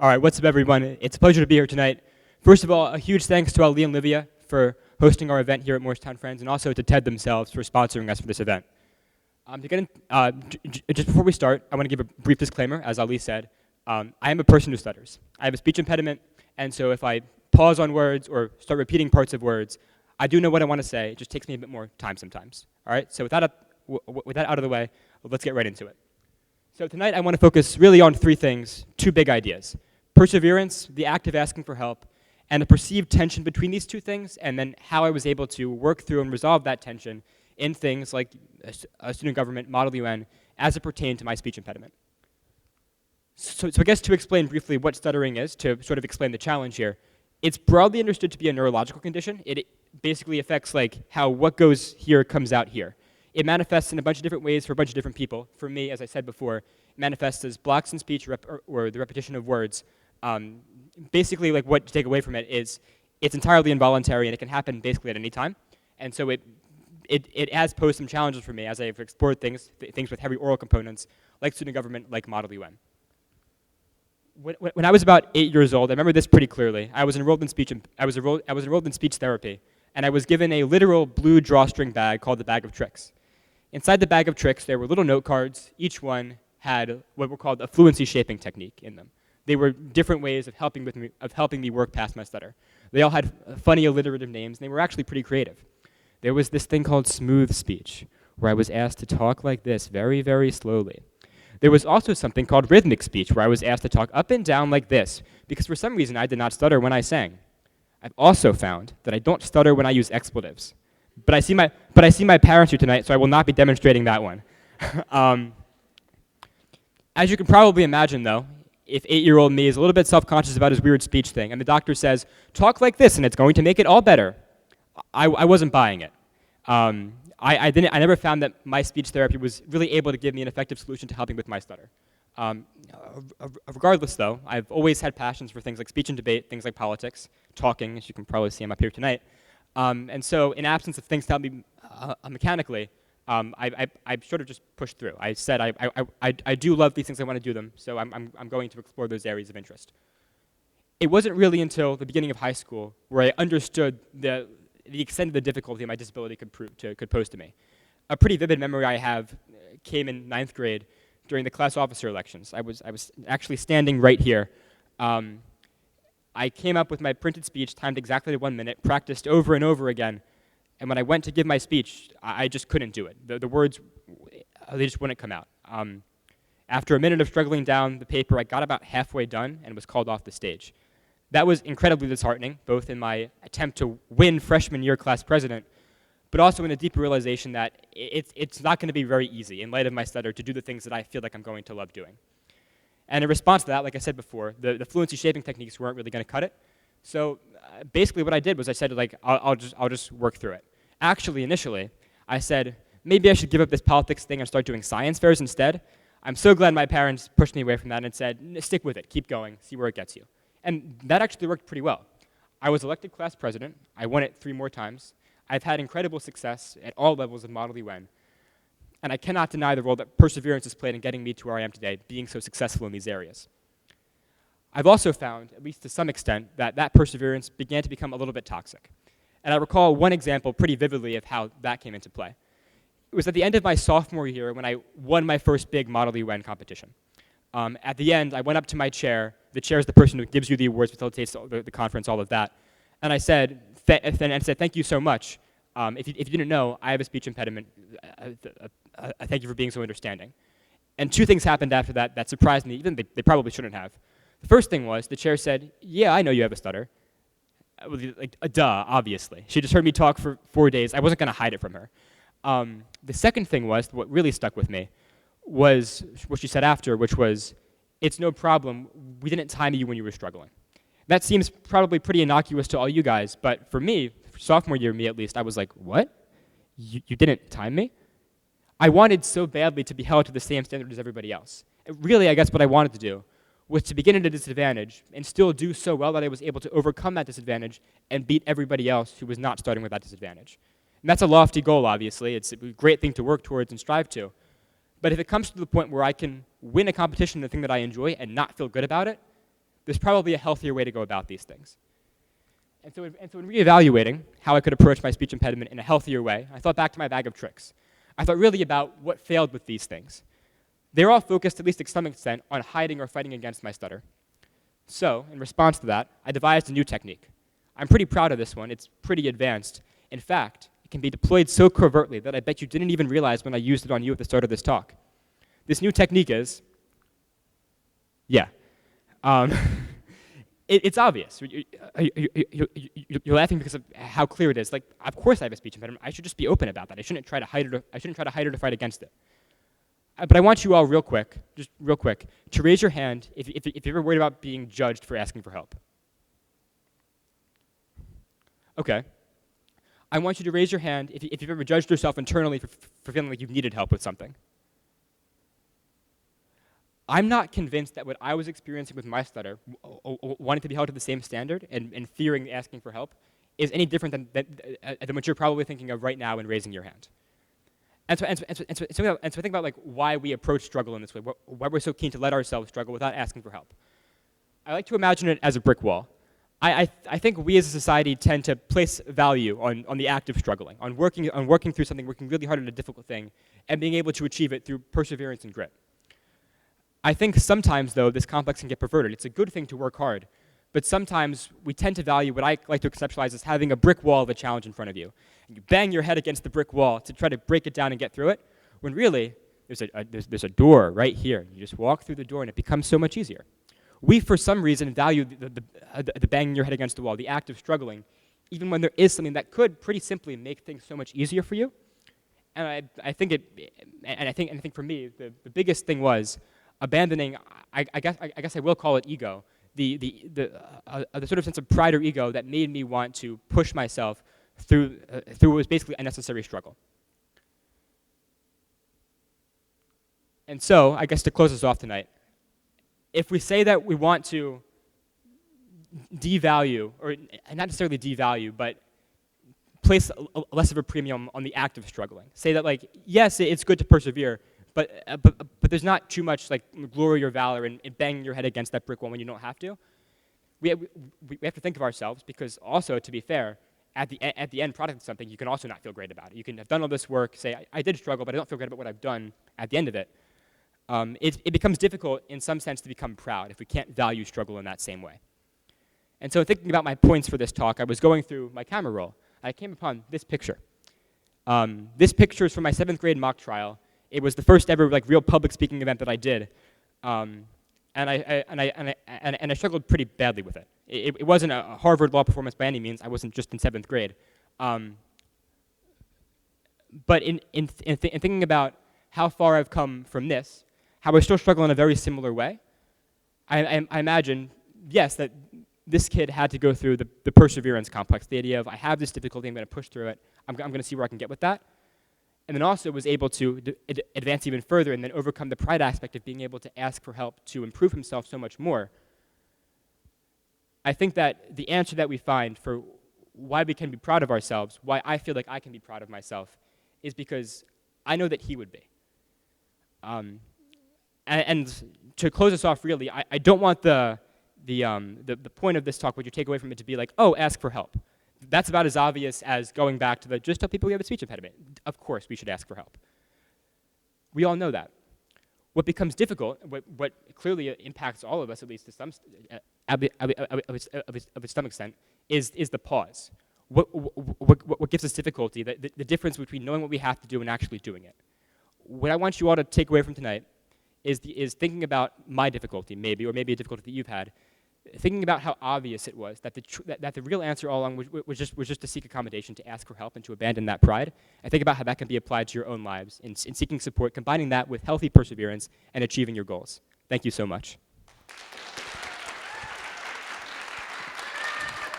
All right, what's up, everyone? It's a pleasure to be here tonight. First of all, a huge thanks to Ali and Livia for hosting our event here at Moorestown Friends, and also to TED themselves for sponsoring us for this event. Just before we start, I want to give a brief disclaimer. As Ali said, I am a person who stutters. I have a speech impediment, and so if I pause on words or start repeating parts of words, I do know what I want to say. It just takes me a bit more time sometimes. All right, so with that out of the way, let's get right into it. So tonight I want to focus really on three things, two big ideas. Perseverance, the act of asking for help, and the perceived tension between these two things, and then how I was able to work through and resolve that tension in things like a student government, Model UN, as it pertained to my speech impediment. So I guess to explain briefly what stuttering is, to sort of explain the challenge here, it's broadly understood to be a neurological condition. It basically affects like how what goes here comes out here. It manifests in a bunch of different ways for a bunch of different people. For me, as I said before, it manifests as blocks in speech or the repetition of words. Basically, like what to take away from it is it's entirely involuntary and it can happen basically at any time. And so it has posed some challenges for me as I've explored things with heavy oral components like student government, like Model UN. When I was about 8 years old, I remember this pretty clearly. I was enrolled in speech therapy, and I was given a literal blue drawstring bag called the bag of tricks. Inside the bag of tricks, there were little note cards. Each one had what were called a fluency shaping technique in them. They were different ways of helping me work past my stutter. They all had funny alliterative names, and they were actually pretty creative. There was this thing called smooth speech, where I was asked to talk like this very, very slowly. There was also something called rhythmic speech, where I was asked to talk up and down like this, because for some reason I did not stutter when I sang. I've also found that I don't stutter when I use expletives. But I see my parents here tonight, so I will not be demonstrating that one. As you can probably imagine, though, if 8-year-old me is a little bit self-conscious about his weird speech thing, and the doctor says, talk like this and it's going to make it all better, I wasn't buying it. I never found that my speech therapy was really able to give me an effective solution to helping with my stutter. Regardless, though, I've always had passions for things like speech and debate, things like politics, talking, as you can probably see I'm up here tonight. And so in absence of things to help me mechanically, I sort of just pushed through. I said I do love these things, I want to do them, so I'm going to explore those areas of interest. It wasn't really until the beginning of high school where I understood the extent of the difficulty my disability could pose to me. A pretty vivid memory I have came in 9th grade during the class officer elections. I was actually standing right here. I came up with my printed speech, timed exactly to 1 minute, practiced over and over again, and when I went to give my speech, I just couldn't do it. The words, they just wouldn't come out. After a minute of struggling down the paper, I got about halfway done and was called off the stage. That was incredibly disheartening, both in my attempt to win freshman year class president, but also in a deeper realization that it's not going to be very easy, in light of my stutter, to do the things that I feel like I'm going to love doing. And in response to that, like I said before, the fluency shaping techniques weren't really going to cut it. So basically what I did was I said, like, I'll just work through it. Actually, initially, I said, maybe I should give up this politics thing and start doing science fairs instead. I'm so glad my parents pushed me away from that and said, stick with it, keep going, see where it gets you. And that actually worked pretty well. I was elected class president. I won it 3 more times. I've had incredible success at all levels of Model UN. And I cannot deny the role that perseverance has played in getting me to where I am today, being so successful in these areas. I've also found, at least to some extent, that perseverance began to become a little bit toxic. And I recall one example pretty vividly of how that came into play. It was at the end of my sophomore year when I won my first big Model UN competition. At the end, I went up to my chair. The chair is the person who gives you the awards, facilitates the conference, all of that. And I said, thank you so much. If you didn't know, I have a speech impediment. Thank you for being so understanding. And 2 things happened after that that surprised me, even they probably shouldn't have. The first thing was the chair said, yeah, I know you have a stutter. Like, duh, obviously. She just heard me talk for 4 days. I wasn't going to hide it from her. The second thing was, what really stuck with me, was what she said after, which was, it's no problem, we didn't time you when you were struggling. That seems probably pretty innocuous to all you guys, but for me, for sophomore year me at least, I was like, what? You didn't time me? I wanted so badly to be held to the same standard as everybody else. Really, I guess what I wanted to do was to begin at a disadvantage and still do so well that I was able to overcome that disadvantage and beat everybody else who was not starting with that disadvantage. And that's a lofty goal, obviously. It's a great thing to work towards and strive to. But if it comes to the point where I can win a competition in the thing that I enjoy and not feel good about it, there's probably a healthier way to go about these things. And so in reevaluating how I could approach my speech impediment in a healthier way, I thought back to my bag of tricks. I thought really about what failed with these things. They're all focused, at least to some extent, on hiding or fighting against my stutter. So, in response to that, I devised a new technique. I'm pretty proud of this one. It's pretty advanced. In fact, it can be deployed so covertly that I bet you didn't even realize when I used it on you at the start of this talk. This new technique is, it's obvious. You're laughing because of how clear it is. Like, of course I have a speech impediment. I should just be open about that. I shouldn't try to hide it. I shouldn't try to hide it or fight against it. But I want you all real quick, to raise your hand if you're ever worried about being judged for asking for help. Okay. I want you to raise your hand if you've ever judged yourself internally for feeling like you've needed help with something. I'm not convinced that what I was experiencing with my stutter, wanting to be held to the same standard and fearing asking for help, is any different than what you're probably thinking of right now in raising your hand. And so I think about like why we approach struggle in this way, why we're so keen to let ourselves struggle without asking for help. I like to imagine it as a brick wall. I think we as a society tend to place value on the act of struggling, on working through something, working really hard at a difficult thing, and being able to achieve it through perseverance and grit. I think sometimes, though, this complex can get perverted. It's a good thing to work hard, but sometimes we tend to value what I like to conceptualize as having a brick wall of a challenge in front of you. And you bang your head against the brick wall to try to break it down and get through it, when really there's a door right here. You just walk through the door and it becomes so much easier. We, for some reason, value the banging your head against the wall, the act of struggling, even when there is something that could pretty simply make things so much easier for you. And I think for me, the biggest thing was abandoning, I guess I will call it ego, the sort of sense of pride or ego that made me want to push myself through what was basically a necessary struggle. And so, I guess to close us off tonight, if we say that we want to devalue, or not necessarily devalue, but place less of a premium on the act of struggling, say that like, yes, it's good to persevere, but there's not too much like glory or valor in banging your head against that brick wall when you don't have to. We have to think of ourselves, because also, to be fair, at the end product of something, you can also not feel great about it. You can have done all this work, say, I did struggle, but I don't feel great about what I've done at the end of it. It becomes difficult in some sense to become proud if we can't value struggle in that same way. And so thinking about my points for this talk, I was going through my camera roll. I came upon this picture. This picture is from my 7th grade mock trial. It was the first ever like real public speaking event that I did, and I struggled pretty badly with it. It wasn't a Harvard law performance by any means. I wasn't just in 7th grade. But in thinking about how far I've come from this, how I still struggle in a very similar way, I imagine, yes, that this kid had to go through the perseverance complex, the idea of I have this difficulty, I'm going to push through it, I'm going to see where I can get with that. And then also was able to advance even further and then overcome the pride aspect of being able to ask for help to improve himself so much more. I think that the answer that we find for why we can be proud of ourselves, why I feel like I can be proud of myself, is because I know that he would be. And to close us off, really, I don't want the point of this talk, what you take away from it, to be like, oh, ask for help. That's about as obvious as going back to just tell people we have a speech impediment. Of course, we should ask for help. We all know that. What becomes difficult, what clearly impacts all of us, at least to some extent, is the pause. What gives us difficulty, the difference between knowing what we have to do and actually doing it. What I want you all to take away from tonight is thinking about my difficulty, maybe, or maybe a difficulty that you've had, thinking about how obvious it was that the real answer all along was just to seek accommodation, to ask for help, and to abandon that pride, and think about how that can be applied to your own lives in seeking support, combining that with healthy perseverance and achieving your goals. Thank you so much.